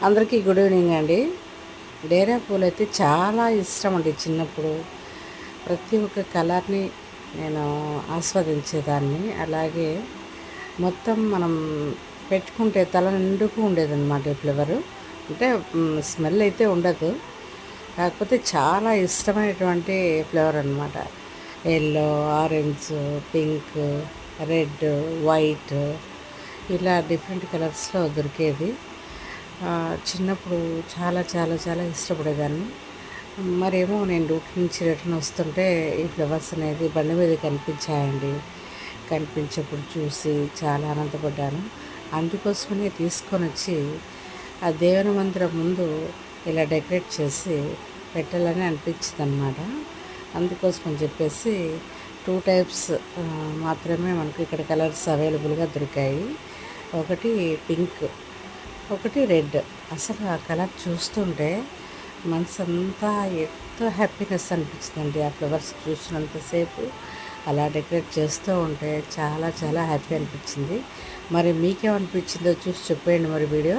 అందరికీ good evening అండి. డేరా పూలు అయితే చాలా ఇష్టం అండి. చిన్నప్పుడు ప్రతి ఒక్క కలర్ని నేను ఆస్వాదించేదాన్ని. అలాగే మొత్తం మనం పెట్టుకుంటే తల నిండుకు ఉండేదన్నమాట ఈ ఫ్లవరు. అంటే స్మెల్ అయితే ఉండదు, కాకపోతే చాలా ఇష్టమైనటువంటి ఫ్లేవర్ అనమాట. Yellow, orange, pink, red, white ఇలా డిఫరెంట్ కలర్స్లో దొరికేది. చిన్నప్పుడు చాలా చాలా చాలా ఇష్టపడేదాన్ని. మరేమో నేను డ్యూటీ నుంచి రిటర్న్ వస్తుంటే ఈ ఫ్లవర్స్ అనేది బండి మీద కనిపించాయండి. కనిపించినప్పుడు చూసి చాలా ఆనందపడ్డాను. అందుకోసమనే తీసుకొని వచ్చి ఆ దేవుని మందిరం ముందు ఇలా డెకరేట్ చేసి పెట్టాలని అనిపించింది అనమాట. అందుకోసం అని చెప్పేసి 2 టైప్స్ మాత్రమే మనకు ఇక్కడ కలర్స్ అవైలబుల్గా దొరికాయి. ఒకటి పింక్, ఒకటి రెడ్. అసలు ఆ కలర్ చూస్తుంటే మనసంతా ఎంతో హ్యాపీనెస్ అనిపించిందండి. ఆ ఫ్లవర్స్ చూసినంతసేపు అలా డెకరేట్ చేస్తూ ఉంటే చాలా చాలా హ్యాపీ అనిపించింది. మరి మీకేమనిపించిందో చూసి చెప్పేయండి మరి వీడియో.